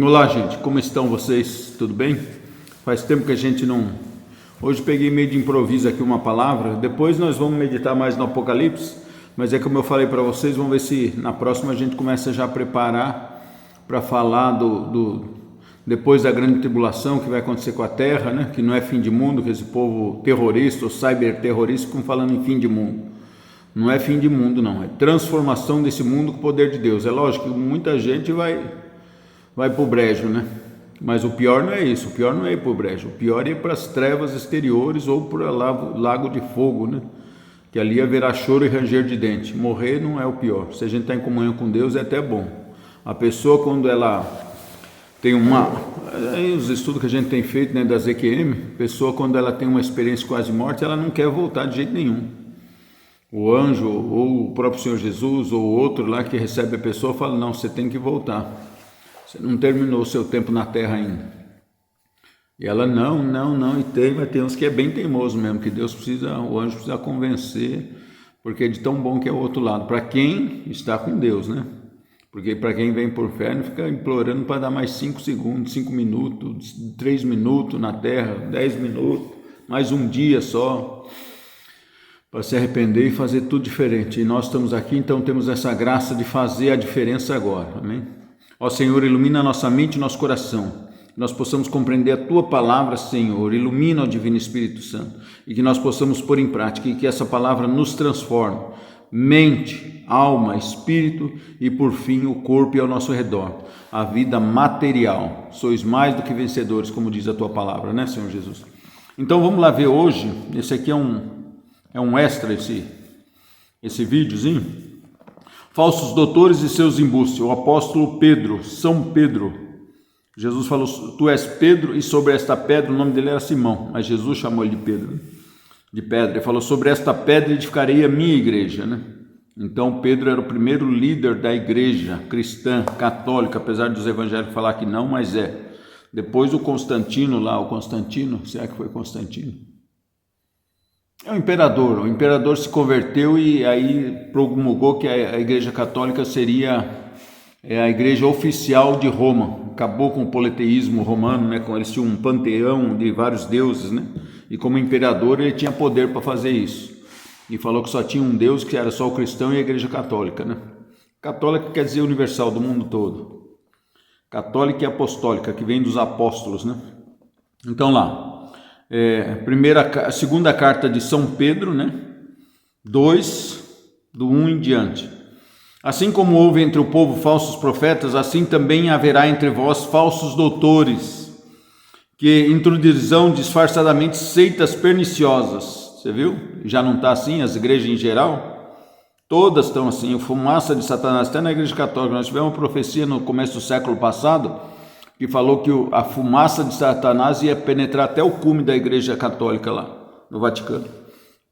Olá, gente, como estão vocês? Tudo bem? Faz tempo que a gente não... Hoje peguei meio de improviso aqui uma palavra, depois nós vamos meditar mais no Apocalipse, mas é como eu falei para vocês, vamos ver se na próxima a gente começa já a preparar para falar depois da grande tribulação que vai acontecer com a Terra, né? Que não é fim de mundo, que esse povo terrorista ou cyberterrorista ficam falando em fim de mundo. Não é fim de mundo, não, é transformação desse mundo com o poder de Deus. É lógico que muita gente vai para o brejo, né? Mas o pior não é isso, o pior não é ir para o brejo, o pior é ir para as trevas exteriores ou para lago de fogo, né? Que ali haverá choro e ranger de dente. Morrer não é o pior, se a gente está em comunhão com Deus é até bom. A pessoa, quando ela tem os estudos que a gente tem feito, né, da ZQM, a pessoa, quando ela tem uma experiência quase morte, ela não quer voltar de jeito nenhum. O anjo ou o próprio Senhor Jesus ou outro lá que recebe a pessoa fala, não, você tem que voltar. Você não terminou o seu tempo na terra ainda. E ela, não, mas tem uns que é bem teimoso mesmo, que o anjo precisa convencer, porque é de tão bom que é o outro lado, para quem está com Deus, né? Porque para quem vem por inferno, fica implorando para dar mais 5 segundos, 5 minutos, 3 minutos na terra, 10 minutos, mais um dia só, para se arrepender e fazer tudo diferente. E nós estamos aqui, então temos essa graça de fazer a diferença agora, amém? Ó Senhor, ilumina nossa mente e nosso coração, que nós possamos compreender a Tua palavra, Senhor, ilumina o Divino Espírito Santo, e que nós possamos pôr em prática, e que essa palavra nos transforme, mente, alma, espírito e por fim o corpo e ao nosso redor, a vida material. Sois mais do que vencedores, como diz a Tua palavra, né, Senhor Jesus? Então vamos lá ver hoje, esse aqui é um extra, esse videozinho. Falsos doutores e seus embustes. O apóstolo Pedro, São Pedro. Jesus falou, tu és Pedro, e sobre esta pedra, o nome dele era Simão, mas Jesus chamou ele de Pedro, de pedra. Ele falou, sobre esta pedra edificarei a minha igreja, né? Então Pedro era o primeiro líder da igreja cristã, católica, apesar dos evangélicos falar que não, mas é. Depois o Constantino, será que foi Constantino? É o imperador se converteu e aí promulgou que a igreja católica seria a igreja oficial de Roma, acabou com o politeísmo romano, né? Eles tinham um panteão de vários deuses, né? E como imperador ele tinha poder para fazer isso, e falou que só tinha um Deus, que era só o cristão e a igreja católica, né? Católica quer dizer universal, do mundo todo, católica e apostólica, que vem dos apóstolos, né? Então lá, segunda carta de São Pedro, né? 2, do 1 em diante. Assim como houve entre o povo falsos profetas, assim também haverá entre vós falsos doutores, que introduzirão disfarçadamente seitas perniciosas. Você viu? Já não está assim, as igrejas em geral? Todas estão assim, a fumaça de Satanás, até na igreja católica. Nós tivemos uma profecia no começo do século passado, que falou que a fumaça de Satanás ia penetrar até o cume da igreja católica lá, no Vaticano.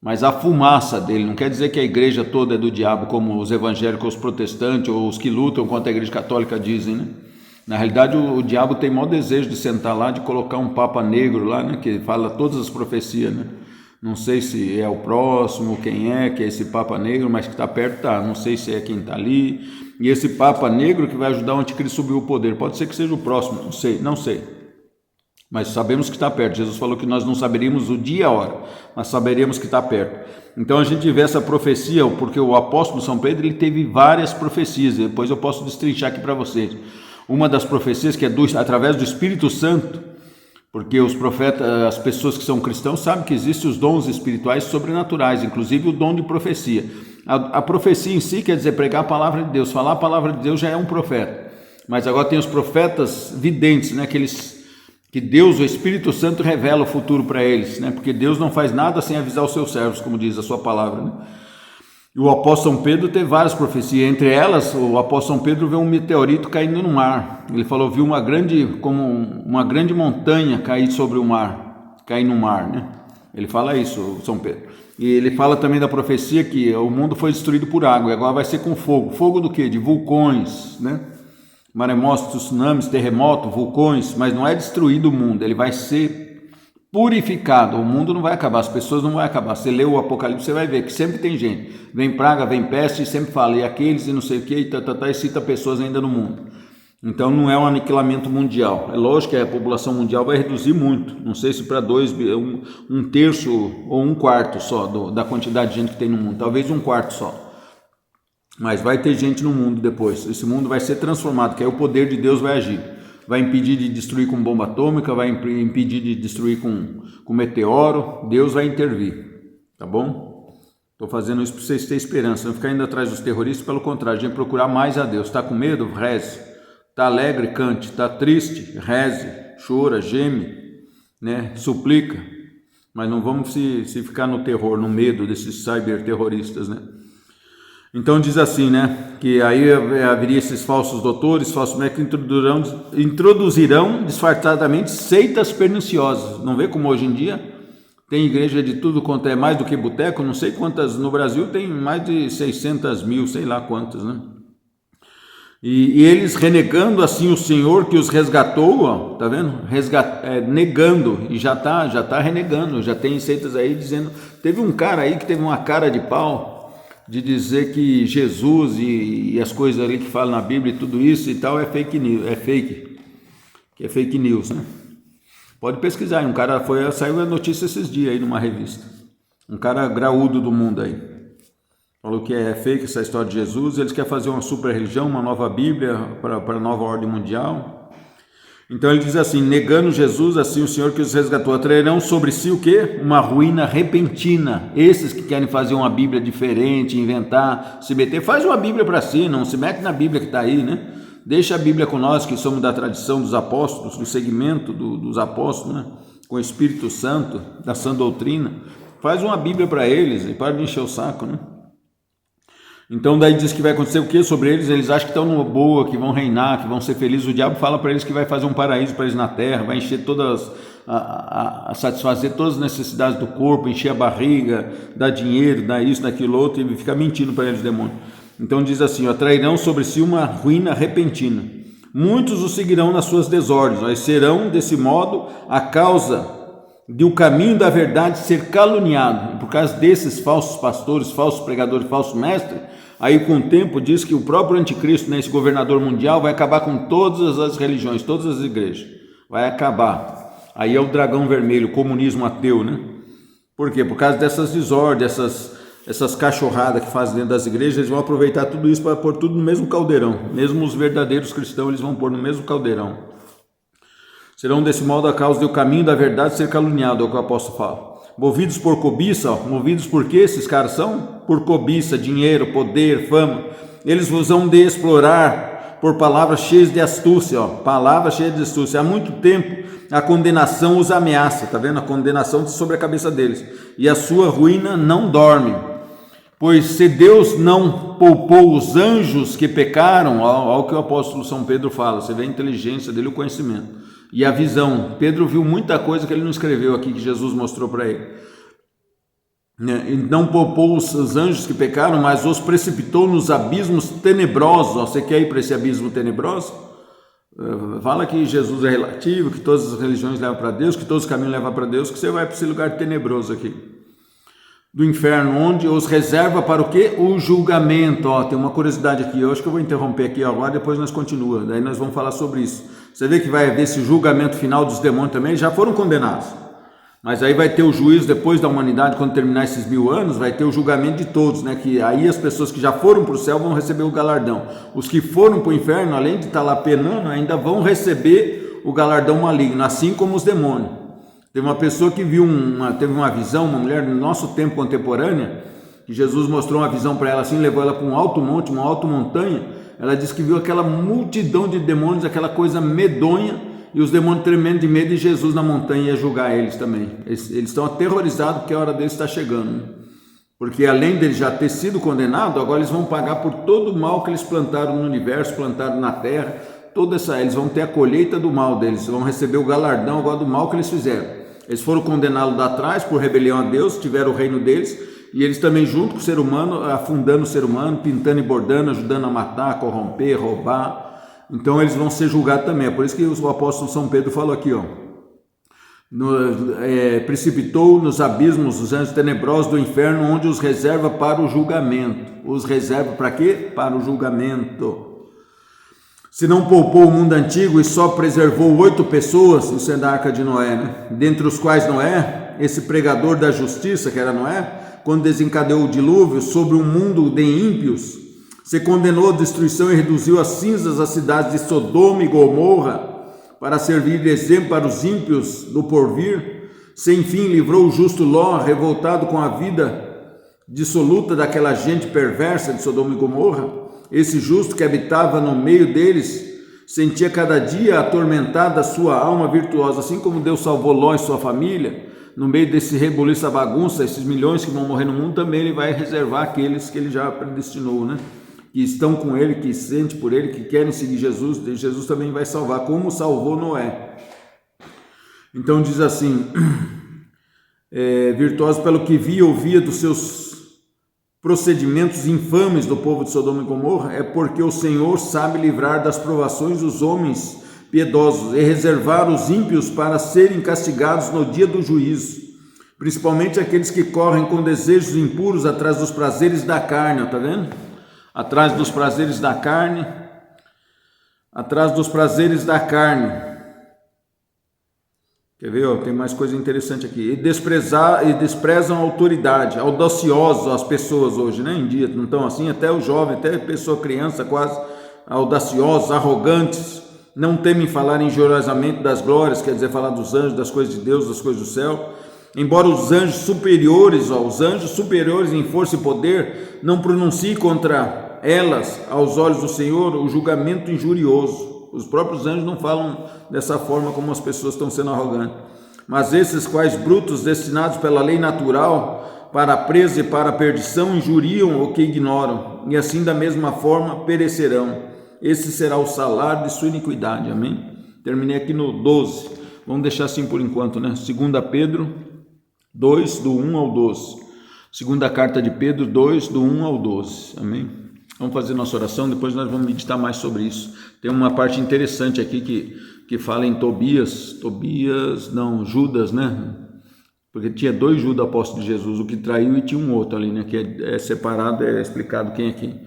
Mas a fumaça dele, não quer dizer que a igreja toda é do diabo, como os evangélicos, os protestantes, ou os que lutam contra a igreja católica dizem, né? Na realidade, o diabo tem maior desejo de sentar lá, de colocar um papa negro lá, né? Que fala todas as profecias, né? Não sei se é o próximo, quem é, que é esse papa negro, mas que está perto, tá. Não sei se é quem está ali. E esse papa negro que vai ajudar o anticristo a subir o poder, pode ser que seja o próximo, não sei. Mas sabemos que está perto. Jesus falou que nós não saberíamos o dia e a hora, mas saberíamos que está perto. Então a gente vê essa profecia, porque o apóstolo São Pedro ele teve várias profecias, depois eu posso destrinchar aqui para vocês. Uma das profecias que é através do Espírito Santo, porque os profetas, as pessoas que são cristãos sabem que existem os dons espirituais sobrenaturais, inclusive o dom de profecia. A profecia em si quer dizer pregar a palavra de Deus, falar a palavra de Deus já é um profeta. Mas agora tem os profetas videntes, né? Que Deus, o Espírito Santo, revela o futuro para eles, né? Porque Deus não faz nada sem avisar os seus servos, como diz a sua palavra, né? E o apóstolo São Pedro teve várias profecias, entre elas o apóstolo São Pedro viu um meteorito caindo no mar. Ele falou, viu uma grande montanha cair sobre o mar, cair no mar, né? Ele fala isso, São Pedro. E ele fala também da profecia que o mundo foi destruído por água, e agora vai ser com fogo. Fogo do quê? De vulcões, né? Maremotos, tsunamis, terremotos, vulcões, mas não é destruído o mundo, ele vai ser purificado. O mundo não vai acabar, as pessoas não vão acabar. Você lê o Apocalipse, você vai ver que sempre tem gente. Vem praga, vem peste, e sempre fala, e aqueles e não sei o que, e cita pessoas ainda no mundo. Então não é um aniquilamento mundial. É lógico que a população mundial vai reduzir muito, não sei se para um terço ou um quarto só da quantidade de gente que tem no mundo, talvez um quarto só. Mas vai ter gente no mundo depois, esse mundo vai ser transformado, que aí o poder de Deus vai agir. Vai impedir de destruir com bomba atômica, vai impedir de destruir com meteoro, Deus vai intervir, tá bom? Estou fazendo isso para vocês terem esperança, não ficar indo atrás dos terroristas, pelo contrário, a gente procurar mais a Deus. Está com medo? Reze. Está alegre? Cante. Está triste? Reze. Chora, geme, né? Suplica. Mas não vamos se ficar no terror, no medo desses cyberterroristas, né? Então diz assim, né, que aí haveria esses falsos doutores, falsos médicos que introduzirão disfarçadamente seitas perniciosas. Não vê como hoje em dia tem igreja de tudo quanto é mais do que boteco, não sei quantas, no Brasil tem mais de 600 mil, sei lá quantas, né? E eles renegando assim o Senhor que os resgatou, ó, tá vendo? Negando, e já tá renegando, já tem seitas aí dizendo, teve um cara aí que teve uma cara de pau, de dizer que Jesus e as coisas ali que falam na Bíblia e tudo isso e tal é fake news, que é fake news, né? Pode pesquisar, um cara saiu a notícia esses dias aí numa revista, um cara graúdo do mundo aí, falou que é fake essa história de Jesus, eles querem fazer uma super religião, uma nova Bíblia para a nova ordem mundial. Então ele diz assim, negando Jesus, assim o Senhor que os resgatou, atrairão sobre si o quê? Uma ruína repentina. Esses que querem fazer uma Bíblia diferente, inventar, se meter, faz uma Bíblia para si, não se mete na Bíblia que está aí, né? Deixa a Bíblia com nós que somos da tradição dos apóstolos, do segmento dos apóstolos, né? Com o Espírito Santo, da sã doutrina. Faz uma Bíblia para eles e para de encher o saco, né? Então daí diz que vai acontecer o que sobre eles? Eles acham que estão numa boa, que vão reinar, que vão ser felizes. O diabo fala para eles que vai fazer um paraíso para eles na terra, vai encher satisfazer todas as necessidades do corpo, encher a barriga, dar dinheiro, dar isso, daquilo outro, e fica mentindo para eles, demônio. Então diz assim, atrairão sobre si uma ruína repentina. Muitos os seguirão nas suas desordens, mas serão desse modo a causa de o caminho da verdade ser caluniado. Por causa desses falsos pastores, falsos pregadores, falsos mestres, aí com o tempo diz que o próprio anticristo, né, esse governador mundial, vai acabar com todas as religiões, todas as igrejas, vai acabar. Aí é o dragão vermelho, o comunismo ateu, né? Por quê? Por causa dessas desordens, essas cachorradas que fazem dentro das igrejas, eles vão aproveitar tudo isso para pôr tudo no mesmo caldeirão. Mesmo os verdadeiros cristãos, eles vão pôr no mesmo caldeirão. Serão desse modo a causa do caminho da verdade ser caluniado, é o que o apóstolo fala. Movidos por cobiça, movidos por quê esses caras são? Por cobiça, dinheiro, poder, fama. Eles vos vão de explorar por palavras cheias de astúcia, palavras cheias de astúcia. Há muito tempo a condenação os ameaça, tá vendo? A condenação sobre a cabeça deles. E a sua ruína não dorme. Pois se Deus não poupou os anjos que pecaram, ao que o apóstolo São Pedro fala, você vê a inteligência dele, o conhecimento. E a visão, Pedro viu muita coisa que ele não escreveu aqui, que Jesus mostrou para ele. Não poupou os anjos que pecaram, mas os precipitou nos abismos tenebrosos. Você quer ir para esse abismo tenebroso? Fala que Jesus é relativo, que todas as religiões levam para Deus, que todos os caminhos levam para Deus, que você vai para esse lugar tenebroso aqui, do inferno, onde os reserva para o quê? O julgamento. Tem uma curiosidade aqui, eu acho que eu vou interromper aqui agora, depois nós continuamos, daí nós vamos falar sobre isso. Você vê que vai haver esse julgamento final dos demônios também, já foram condenados, mas aí vai ter o juízo depois da humanidade, quando terminar esses 1000 anos, vai ter o julgamento de todos, né? Que aí as pessoas que já foram para o céu vão receber o galardão, os que foram para o inferno, além de estar lá penando, ainda vão receber o galardão maligno, assim como os demônios. Teve uma pessoa que teve uma visão, uma mulher no nosso tempo contemporânea, que Jesus mostrou uma visão para ela assim, levou ela para um alto monte, uma alta montanha. Ela disse que viu aquela multidão de demônios, aquela coisa medonha, e os demônios tremendo de medo, e Jesus na montanha ia julgar eles também. Eles estão aterrorizados porque a hora deles está chegando, né? Porque além deles já ter sido condenados, agora eles vão pagar por todo o mal que eles plantaram no universo, plantaram na terra, eles vão ter a colheita do mal deles, vão receber o galardão agora do mal que eles fizeram. Eles foram condenados lá atrás por rebelião a Deus, tiveram o reino deles, e eles também junto com o ser humano, afundando o ser humano, pintando e bordando, ajudando a matar, corromper, roubar. Então eles vão ser julgados também. É por isso que o apóstolo São Pedro falou aqui, precipitou nos abismos os anjos tenebrosos do inferno, onde os reserva para o julgamento. Os reserva para quê? Para o julgamento. Se não poupou o mundo antigo e só preservou 8 pessoas, isso é da Arca de Noé, né? Dentre os quais Noé, esse pregador da justiça, que era Noé, quando desencadeou o dilúvio sobre um mundo de ímpios, se condenou à destruição e reduziu a cinzas as cidades de Sodoma e Gomorra, para servir de exemplo para os ímpios do porvir. Sem fim livrou o justo Ló, revoltado com a vida dissoluta daquela gente perversa de Sodoma e Gomorra. Esse justo que habitava no meio deles sentia cada dia atormentada a sua alma virtuosa. Assim como Deus salvou Ló e sua família, no meio desse rebuliço, essa bagunça, esses milhões que vão morrer no mundo, também ele vai reservar aqueles que ele já predestinou, né? Que estão com ele, que sentem por ele, que querem seguir Jesus. Jesus também vai salvar, como salvou Noé. Então diz assim, virtuoso pelo que via e ouvia dos seus procedimentos infames do povo de Sodoma e Gomorra, é porque o Senhor sabe livrar das provações os homens piedosos e reservar os ímpios para serem castigados no dia do juízo, principalmente aqueles que correm com desejos impuros atrás dos prazeres da carne, tá vendo? Atrás dos prazeres da carne, atrás dos prazeres da carne. Quer ver? Tem mais coisa interessante aqui. E desprezam a autoridade, audaciosos as pessoas hoje, né? Em dia, não estão assim, até o jovem, até a pessoa criança, quase audaciosos, arrogantes, não temem falar injuriosamente das glórias, quer dizer, falar dos anjos, das coisas de Deus, das coisas do céu. Embora os anjos superiores em força e poder, não pronunciem contra elas, aos olhos do Senhor, o julgamento injurioso. Os próprios anjos não falam dessa forma como as pessoas estão sendo arrogantes. Mas esses quais brutos, destinados pela lei natural para a presa e para a perdição, injuriam o que ignoram, e assim da mesma forma perecerão. Esse será o salário de sua iniquidade. Amém? Terminei aqui no 12. Vamos deixar assim por enquanto, né? 2 Pedro 2, do 1 ao 12. Segunda carta de Pedro 2, do 1 ao 12. Amém? Vamos fazer nossa oração, depois nós vamos meditar mais sobre isso. Tem uma parte interessante aqui que fala em Judas, né? Porque tinha 2 Judas apóstolos de Jesus, o que traiu e tinha um outro ali, né? Que é separado, é explicado quem é quem.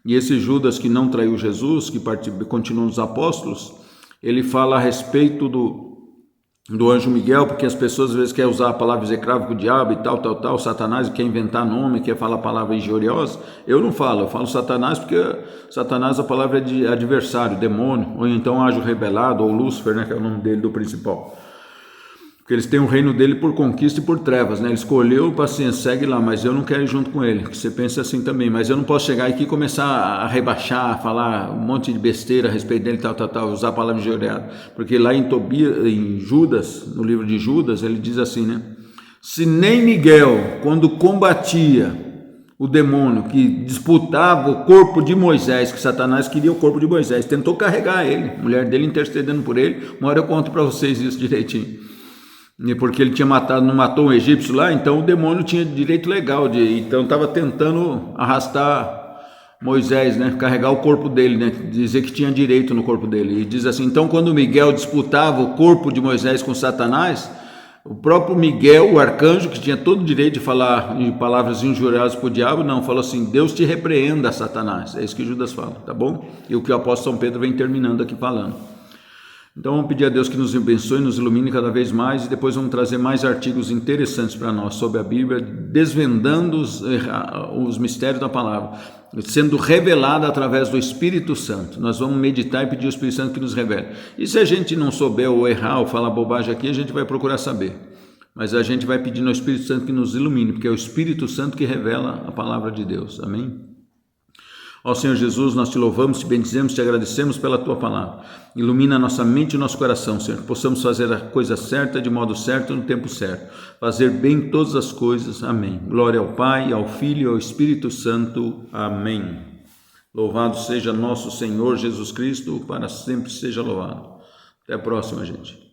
E esse Judas que não traiu Jesus, que continuou nos apóstolos, ele fala a respeito do anjo Miguel, porque as pessoas às vezes querem usar a palavra execrável com o diabo e tal, Satanás quer inventar nome, quer falar a palavra injuriosa. Eu não falo, eu falo Satanás porque Satanás, a palavra é de adversário, demônio, ou então anjo rebelado, ou Lúcifer, né, que é o nome dele do principal. Porque eles têm o reino dele por conquista e por trevas, né? Ele escolheu, paciência, segue lá, mas eu não quero ir junto com ele, que você pensa assim também, mas eu não posso chegar aqui e começar a rebaixar, a falar um monte de besteira a respeito dele, usar a palavra injuriada, porque lá em Judas, no livro de Judas, ele diz assim, né? Se nem Miguel, quando combatia o demônio que disputava o corpo de Moisés, que Satanás queria o corpo de Moisés, tentou carregar ele, a mulher dele intercedendo por ele, uma hora eu conto para vocês isso direitinho. Porque ele tinha não matou um egípcio lá, então o demônio tinha direito legal, então estava tentando arrastar Moisés, né, carregar o corpo dele, né, dizer que tinha direito no corpo dele. E diz assim, então quando Miguel disputava o corpo de Moisés com Satanás, o próprio Miguel, o arcanjo, que tinha todo o direito de falar em palavras injuriosas para o diabo, não, falou assim, Deus te repreenda, Satanás. É isso que Judas fala, tá bom? E o que o apóstolo São Pedro vem terminando aqui falando. Então vamos pedir a Deus que nos abençoe, nos ilumine cada vez mais, e depois vamos trazer mais artigos interessantes para nós sobre a Bíblia, desvendando os mistérios da palavra, sendo revelada através do Espírito Santo. Nós vamos meditar e pedir ao Espírito Santo que nos revele. E se a gente não souber ou errar ou falar bobagem aqui, a gente vai procurar saber. Mas a gente vai pedir ao Espírito Santo que nos ilumine, porque é o Espírito Santo que revela a palavra de Deus. Amém? Ó Senhor Jesus, nós te louvamos, te bendizemos, te agradecemos pela tua palavra. Ilumina a nossa mente e o nosso coração, Senhor, que possamos fazer a coisa certa, de modo certo, no tempo certo. Fazer bem todas as coisas. Amém. Glória ao Pai, ao Filho e ao Espírito Santo. Amém. Louvado seja nosso Senhor Jesus Cristo, para sempre seja louvado. Até a próxima, gente.